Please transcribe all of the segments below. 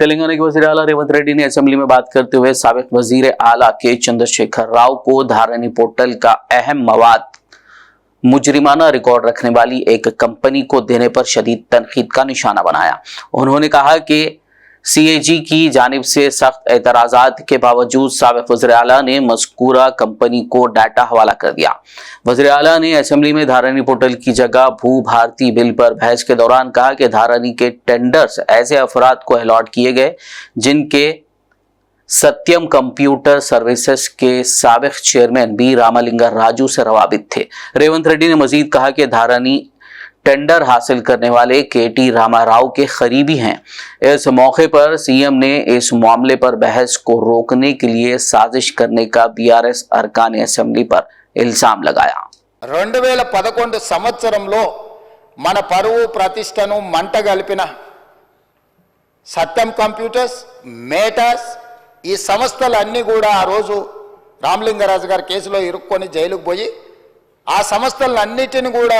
तेलंगाना के वज़ीर आला रेवंत रेड्डी ने असेंबली में बात करते हुए साबिक वज़ीर आला के चंद्रशेखर राव को धारणी पोर्टल का अहम मवाद मुजरिमाना रिकॉर्ड रखने वाली एक कंपनी को देने पर शदीद तनकीद का निशाना बनाया। उन्होंने कहा कि सीएजी की जानिब से सख्त एतराजात के बावजूद साबिक वज़ीर आला ने मज़कूरा कंपनी को डाटा हवाला कर दिया। वज़ीर आला ने असेंबली में धारणी पोर्टल की जगह भू भारती बिल पर बहस के दौरान कहा कि धारणी के टेंडर्स ऐसे अफराद को अलॉट किए गए जिनके सत्यम कंप्यूटर सर्विसेज के साबिक चेयरमैन बी रामलिंगा राजू से रवाबित थे। रेवंत रेड्डी ने मजीद कहा कि धारणी टेंडर हासिल करने वाले केटी रामाराव के करीबी हैं। इस मौके पर सीएम ने इस मामले पर बहस को रोकने के लिए साजिश करने का बीआरएस अरकान असेंबली पर इल्जाम लगाया। 2011 సంవత్సరంలో మన పరువు ప్రతిష్టను మంటగలిపిన సత్యం కంప్యూటర్స్ మేటాస్ ఈ సంస్థలన్నీ కూడా ఆ రోజు రామలింగరాజు గారి కేసులో ఇరుక్కొని జైలుకు పోయి ఆ సంస్థలన్నిటిని కూడా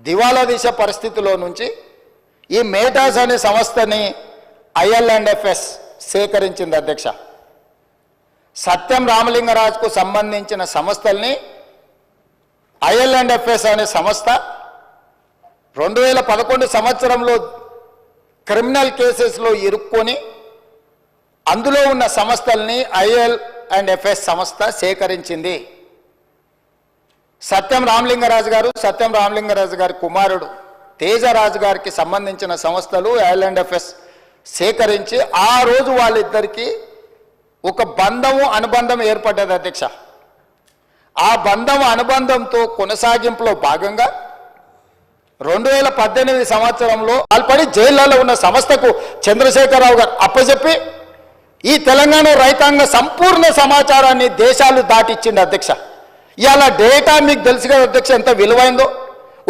దివాలా తీసే పరిస్థితిలో నుంచి ఈ మేటాస్ అనే సంస్థని IL&FS సేకరించింది అధ్యక్ష। సత్యం రామలింగరాజుకు సంబంధించిన సంస్థల్ని IL&FS అనే సంస్థ 2011 సంవత్సరంలో క్రిమినల్ కేసెస్లో ఇరుక్కొని అందులో ఉన్న సంస్థల్ని IL&FS సంస్థ సేకరించింది। సత్యం రామలింగరాజు గారి కుమారుడు తేజరాజు గారికి సంబంధించిన సంస్థలు IL&FS సేకరించి ఆ రోజు వాళ్ళిద్దరికి ఒక అనుబంధం ఏర్పడ్డది అధ్యక్ష। ఆ అనుబంధంతో కొనసాగింపులో భాగంగా 2018 సంవత్సరంలో పాల్పడి జైళ్లలో ఉన్న సంస్థకు చంద్రశేఖరరావు గారు అప్పచెప్పి ఈ తెలంగాణ రైతాంగ సంపూర్ణ సమాచారాన్ని దేశాలు దాటిచ్చింది అధ్యక్ష। ఇవాళ డేటా మీకు తెలుసు కదా అధ్యక్ష ఎంత విలువైందో।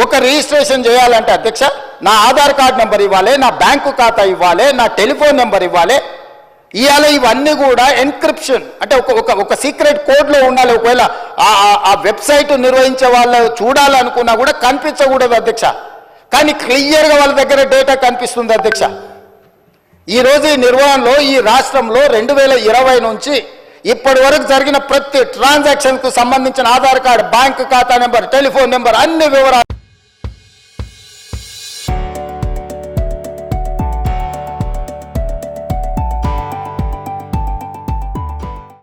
ఒక రిజిస్ట్రేషన్ చేయాలంటే అధ్యక్ష నా ఆధార్ కార్డ్ నెంబర్ ఇవ్వాలి, నా బ్యాంకు ఖాతా ఇవ్వాలి, నా టెలిఫోన్ నెంబర్ ఇవ్వాలి। ఇవాళ ఇవన్నీ కూడా ఎన్క్రిప్షన్ అంటే ఒక సీక్రెట్ కోడ్లో ఉండాలి। ఒకవేళ ఆ వెబ్సైట్ నిర్వహించే వాళ్ళు చూడాలనుకున్నా కూడా కనిపించకూడదు అధ్యక్ష, కానీ క్లియర్గా వాళ్ళ దగ్గర డేటా కనిపిస్తుంది అధ్యక్ష। ఈరోజు ఈ నిర్వహణలో ఈ రాష్ట్రంలో 2020 నుంచి ఇప్పటి వరకు జరిగిన ప్రతి ట్రాన్సాక్షన్కు సంబంధించిన ఆధార్ కార్డు, బ్యాంకు ఖాతా నెంబర్, టెలిఫోన్ నెంబర్ అన్ని వివరాలు